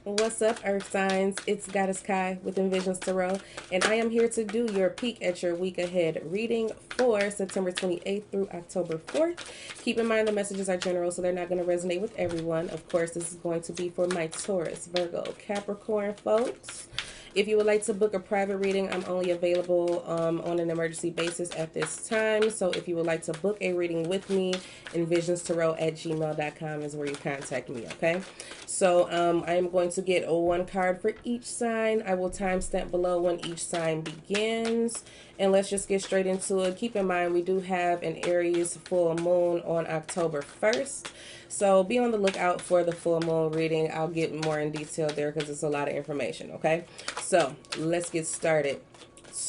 What's up, Earth signs? It's Goddess Kai with Envisions Tarot, and I am here to do your peek at your week ahead reading for September 28th through October 4th. Keep in mind the messages are general, so they're not going to resonate with everyone. Of course, this is going to be for my Taurus, Virgo, Capricorn folks. If you would like to book a private reading, I'm only available on an emergency basis at this time. So if you would like to book a reading with me, envisionstarot@gmail.com is where you contact me, okay? So I am going to get one card for each sign. I will timestamp below when each sign begins. And let's just get straight into it. Keep in mind, we do have an Aries full moon on October 1st. So be on the lookout for the full moon reading. I'll get more in detail there because it's a lot of information, okay? So let's get started.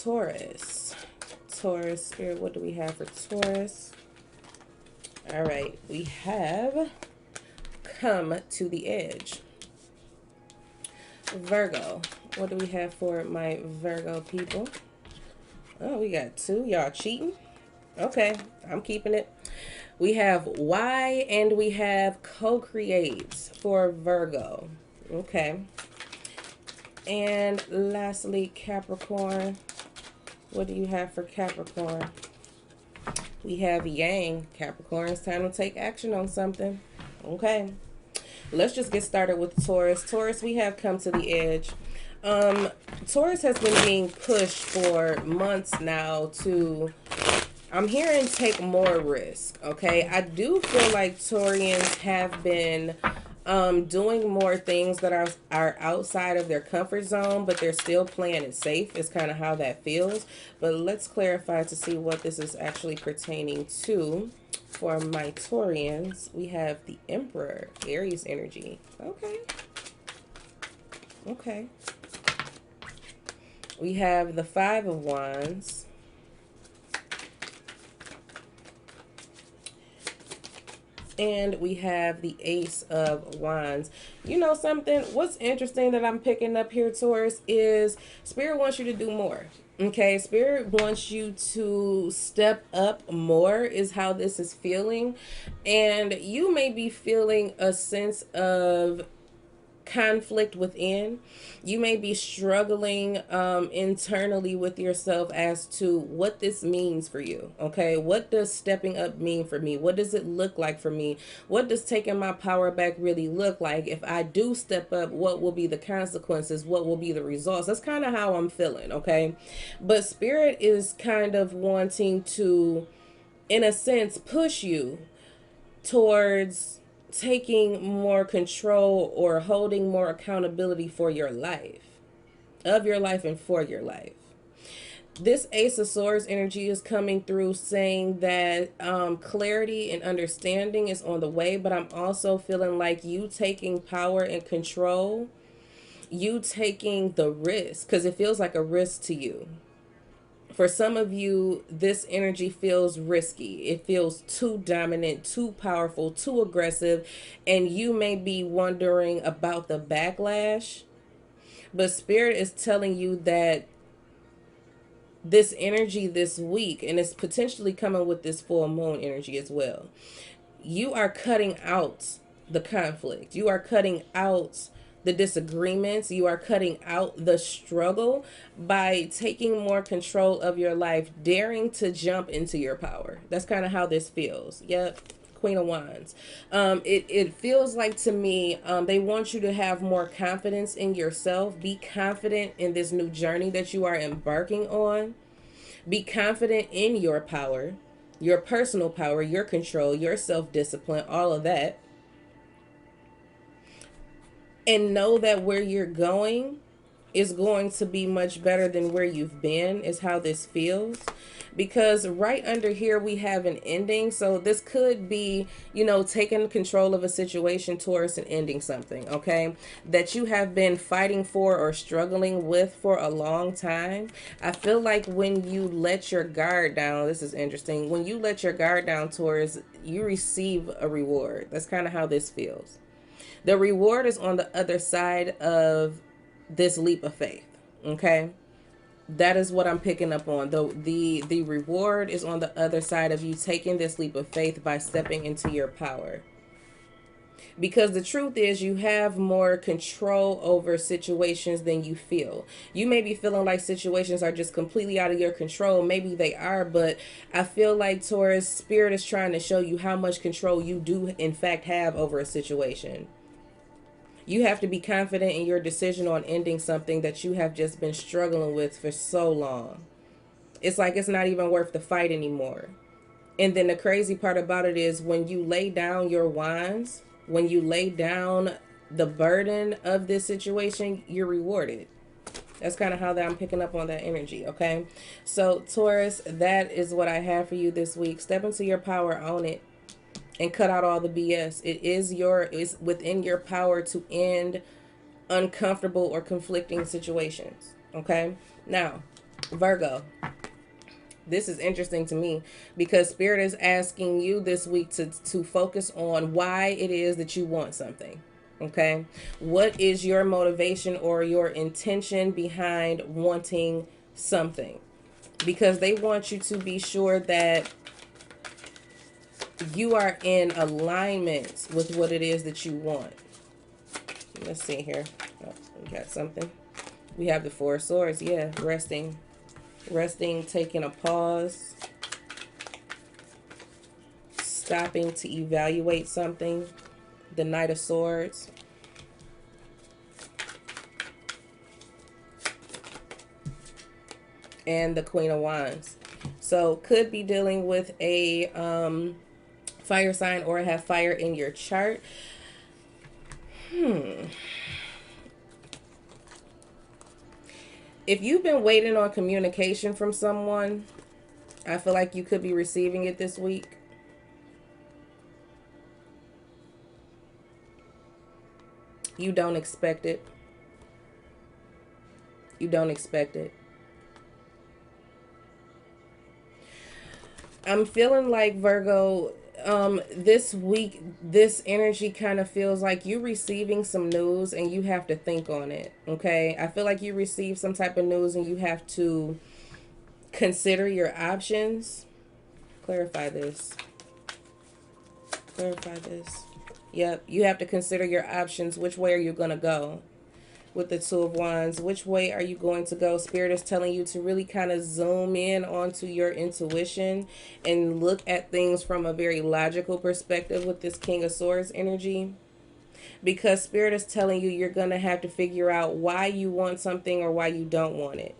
Taurus. Taurus, Spirit, what do we have for Taurus? All right, we have come to the edge. Virgo, what do we have for my Virgo people? Oh, we got two. Y'all cheating? Okay, I'm keeping it. We have why and we have co-create for Virgo. Okay. And lastly, Capricorn. What do you have for Capricorn? We have Yang. Capricorn, it's time to take action on something. Okay. Let's just get started with Taurus. Taurus, we have come to the edge. Taurus has been being pushed for months now to, I'm hearing, take more risk, okay? I do feel like Taurians have been doing more things that are outside of their comfort zone, but they're still playing it safe is kind of how that feels. But let's clarify to see what this is actually pertaining to. For my Taurians, we have the Emperor, Aries energy. Okay. Okay. We have the Five of Wands. And we have the Ace of Wands. You know something? What's interesting that I'm picking up here, Taurus, is Spirit wants you to do more. Okay, Spirit wants you to step up more is how this is feeling. And you may be feeling a sense of conflict within. You may be struggling internally with yourself as to what this means for you. Okay, what does stepping up mean for me? What does it look like for me? What does taking my power back really look like? If I do step up, what will be the consequences? What will be the results? That's kind of how I'm feeling. Okay, but Spirit is kind of wanting to, in a sense, push you towards taking more control or holding more accountability for your life, of your life and for your life. This Ace of Swords energy is coming through saying that clarity and understanding is on the way, but I'm also feeling like you taking power and control, you taking the risk, because it feels like a risk to you. For some of you, this energy feels risky. It feels too dominant, too powerful, too aggressive, and you may be wondering about the backlash. But Spirit is telling you that this energy this week, and it's potentially coming with this full moon energy as well, you are cutting out the conflict. You are cutting out the disagreements. You are cutting out the struggle by taking more control of your life, daring to jump into your power. That's kind of how this feels. Yep. Queen of Wands. It feels like to me, they want you to have more confidence in yourself. Be confident in this new journey that you are embarking on. Be confident in your power, your personal power, your control, your self-discipline, all of that. And know that where you're going is going to be much better than where you've been, is how this feels. Because right under here we have an ending. So this could be, you know, taking control of a situation towards an ending something, okay, that you have been fighting for or struggling with for a long time. I feel like when you let your guard down, this is interesting, when you let your guard down, Taurus, you receive a reward. That's kind of how this feels. The reward is on the other side of this leap of faith, okay? That is what I'm picking up on. The reward is on the other side of you taking this leap of faith by stepping into your power. Because the truth is, you have more control over situations than you feel. You may be feeling like situations are just completely out of your control. Maybe they are, but I feel like Taurus, Spirit is trying to show you how much control you do, in fact, have over a situation. You have to be confident in your decision on ending something that you have just been struggling with for so long. It's like it's not even worth the fight anymore. And then the crazy part about it is when you lay down your wands, when you lay down the burden of this situation, you're rewarded. That's kind of how that I'm picking up on that energy, okay? So, Taurus, that is what I have for you this week. Step into your power, own it, and cut out all the BS. It's within your power to end uncomfortable or conflicting situations, okay? Now, Virgo, this is interesting to me because Spirit is asking you this week to focus on why it is that you want something. Okay. What is your motivation or your intention behind wanting something? Because they want you to be sure that you are in alignment with what it is that you want. Let's see here. Oh, we got something. We have the Four of Swords. Yeah, resting, taking a pause, stopping to evaluate something. The Knight of Swords. And the Queen of Wands. So could be dealing with a fire sign or have fire in your chart. If you've been waiting on communication from someone, I feel like you could be receiving it this week. You don't expect it. You don't expect it. I'm feeling like, Virgo, this week, this energy kind of feels like you receiving some news and you have to think on it. Okay. I feel like you receive some type of news and you have to consider your options. Clarify this. Clarify this. Yep. You have to consider your options. Which way are you going to go? With the Two of Wands, which way are you going to go? Spirit is telling you to really kind of zoom in onto your intuition and look at things from a very logical perspective with this King of Swords energy. Because Spirit is telling you you're going to have to figure out why you want something or why you don't want it.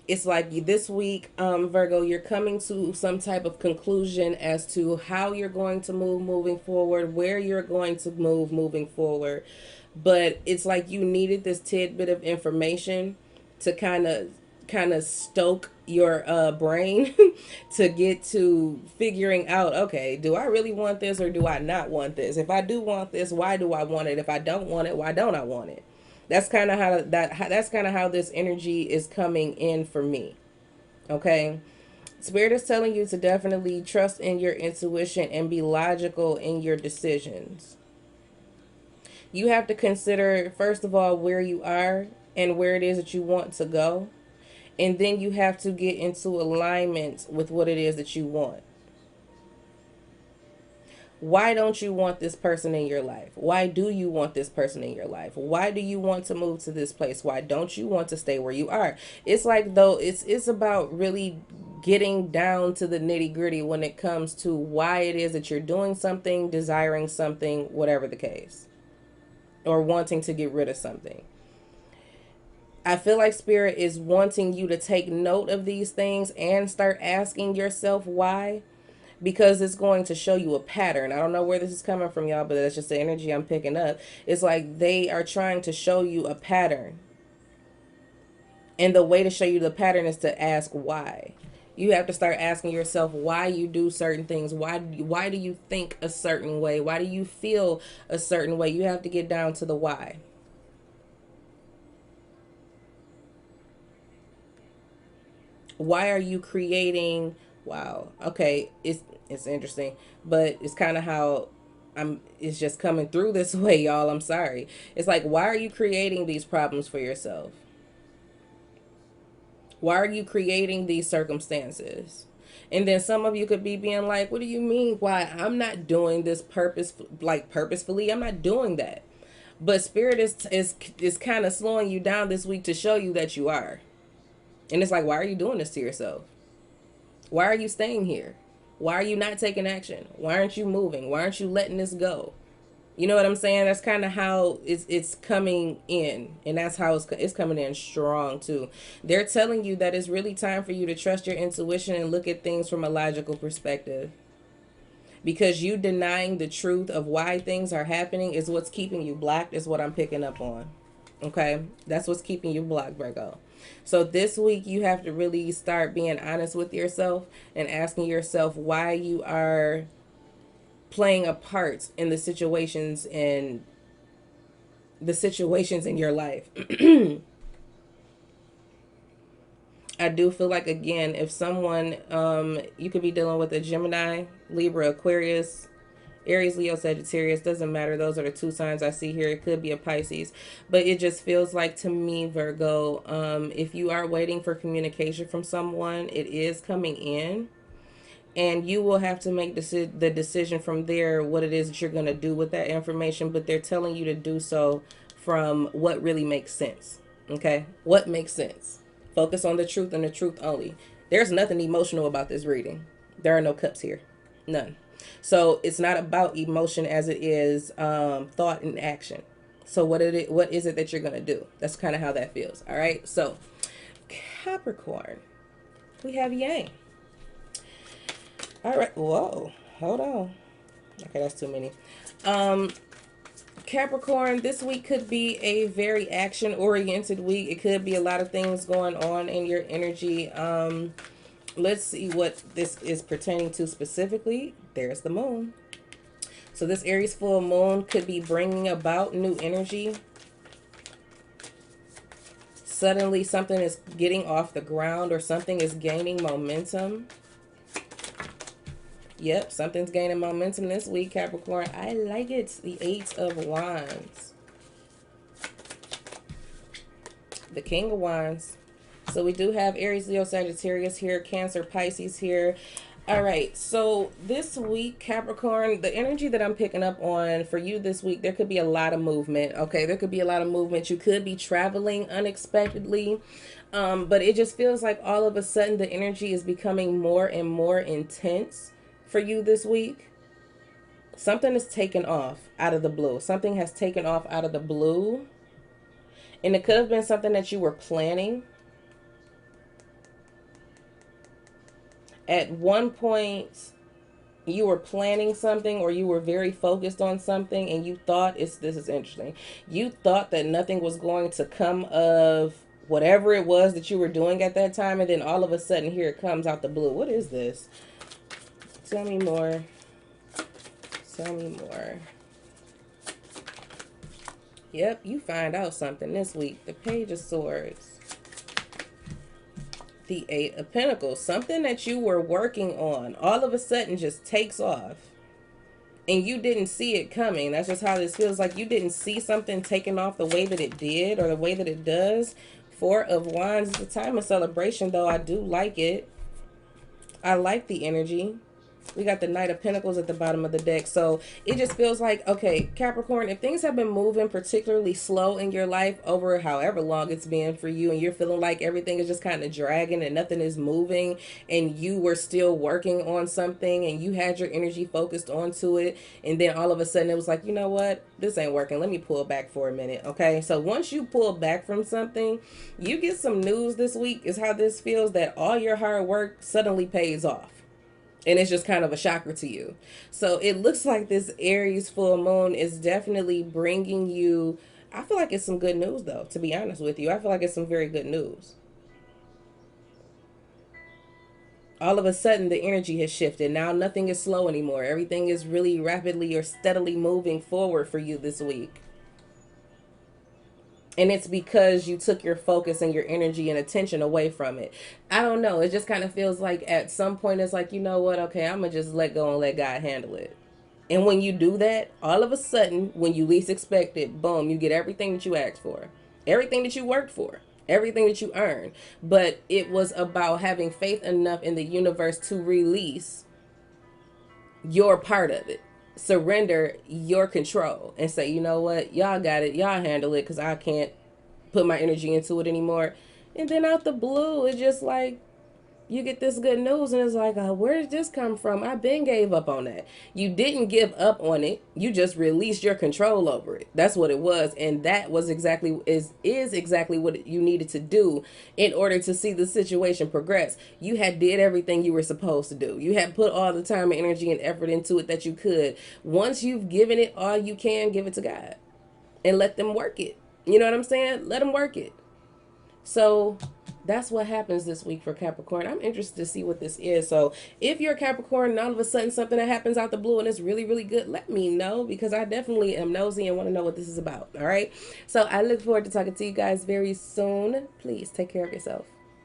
It's like this week, Virgo, you're coming to some type of conclusion as to how you're going to move moving forward, where you're going to move moving forward. But it's like you needed this tidbit of information to kind of stoke your brain to get to figuring out, okay, do I really want this or do I not want this? If I do want this, why do I want it? If I don't want it, why don't I want it? That's kind of how this energy is coming in for me. Okay? Spirit is telling you to definitely trust in your intuition and be logical in your decisions. You have to consider, first of all, where you are and where it is that you want to go. And then you have to get into alignment with what it is that you want. Why don't you want this person in your life? Why do you want this person in your life? Why do you want to move to this place? Why don't you want to stay where you are? It's like, though, it's about really getting down to the nitty gritty when it comes to why it is that you're doing something, desiring something, whatever the case, or wanting to get rid of something. I feel like Spirit is wanting you to take note of these things and start asking yourself why, because it's going to show you a pattern. I don't know where this is coming from, y'all, but that's just the energy I'm picking up. It's like they are trying to show you a pattern. And the way to show you the pattern is to ask why. You have to start asking yourself why you do certain things. Why do you think a certain way? Why do you feel a certain way? You have to get down to the why. Why are you creating? Wow. Okay, it's interesting, but it's kind of how it's just coming through this way, y'all. I'm sorry. It's like, why are you creating these problems for yourself? Why are you creating these circumstances? And then some of you could be being like, what do you mean? Why? I'm not doing this purposefully. I'm not doing that. But spirit is kind of slowing you down this week to show you that you are. And it's like, why are you doing this to yourself? Why are you staying here? Why are you not taking action? Why aren't you moving? Why aren't you letting this go? You know what I'm saying? That's kind of how it's coming in, and that's how it's coming in strong too. They're telling you that it's really time for you to trust your intuition and look at things from a logical perspective. Because you denying the truth of why things are happening is what's keeping you blocked, is what I'm picking up on. Okay? That's what's keeping you blocked, Virgo. So this week you have to really start being honest with yourself and asking yourself why you are playing a part in the situations in your life. I do feel like, again, if someone, you could be dealing with a Gemini, Libra, Aquarius, Aries, Leo, Sagittarius, doesn't matter. Those are the two signs I see here. It could be a Pisces, but it just feels like to me, Virgo, if you are waiting for communication from someone, it is coming in. And you will have to make the decision from there what it is that you're going to do with that information. But they're telling you to do so from what really makes sense. Okay? What makes sense? Focus on the truth and the truth only. There's nothing emotional about this reading. There are no cups here. None. So it's not about emotion as it is thought and action. So what is it that you're going to do? That's kind of how that feels. All right? So Capricorn. We have Yang. All right. Whoa. Hold on. Okay, that's too many. Capricorn, this week could be a very action-oriented week. It could be a lot of things going on in your energy. Let's see what this is pertaining to specifically. There's the moon. So this Aries full moon could be bringing about new energy. Suddenly something is getting off the ground or something is gaining momentum. Yep, something's gaining momentum this week, Capricorn. I like it. The Eight of Wands. The King of Wands. So we do have Aries, Leo, Sagittarius here, Cancer, Pisces here. All right, so this week, Capricorn, the energy that I'm picking up on for you this week, there could be a lot of movement, okay? There could be a lot of movement. You could be traveling unexpectedly, but it just feels like all of a sudden the energy is becoming more and more intense for you this week. Something is taken off out of the blue. Something has taken off out of the blue. And it could have been something that you were planning. At one point, you were planning something or you were very focused on something and you thought, this is interesting. You thought that nothing was going to come of whatever it was that you were doing at that time. And then all of a sudden, here it comes out the blue. What is this? Tell me more. Tell me more. Yep, you find out something this week. The Page of Swords. The Eight of Pentacles. Something that you were working on all of a sudden just takes off. And you didn't see it coming. That's just how this feels like. You didn't see something taking off the way that it did or the way that it does. Four of Wands. It's a time of celebration, though. I do like it. I like the energy. We got the Knight of Pentacles at the bottom of the deck. So it just feels like, okay, Capricorn, if things have been moving particularly slow in your life over however long it's been for you, and you're feeling like everything is just kind of dragging and nothing is moving, and you were still working on something and you had your energy focused onto it, and then all of a sudden it was like, you know what, this ain't working, let me pull back for a minute. Okay, so once you pull back from something, you get some news this week, is how this feels, that all your hard work suddenly pays off. And it's just kind of a shocker to you. So it looks like this Aries full moon is definitely bringing you, I feel like it's some good news though, to be honest with you. I feel like it's some very good news. All of a sudden the energy has shifted. Now nothing is slow anymore. Everything is really rapidly or steadily moving forward for you this week. And it's because you took your focus and your energy and attention away from it. I don't know. It just kind of feels like at some point it's like, you know what? Okay, I'm going to just let go and let God handle it. And when you do that, all of a sudden, when you least expect it, boom, you get everything that you asked for. Everything that you worked for. everything that you earn. But it was about having faith enough in the universe to release your part of it. Surrender your control and say, you know what, y'all got it, y'all handle it, because I can't put my energy into it anymore. And then out the blue, it's just like you get this good news and it's like, where did this come from? I been gave up on that. You didn't give up on it, you just released your control over it. That's what it was. And that was exactly is exactly what you needed to do in order to see the situation progress. You had did everything you were supposed to do. You had put all the time and energy and effort into it that you could. Once you've given it all you can, give it to God and let them work it. You know what I'm saying? Let them work it. So that's what happens this week for Capricorn. I'm interested to see what this is. So if you're a Capricorn and all of a sudden something that happens out the blue and it's really, really good, let me know, because I definitely am nosy and want to know what this is about. All right. So I look forward to talking to you guys very soon. Please take care of yourself.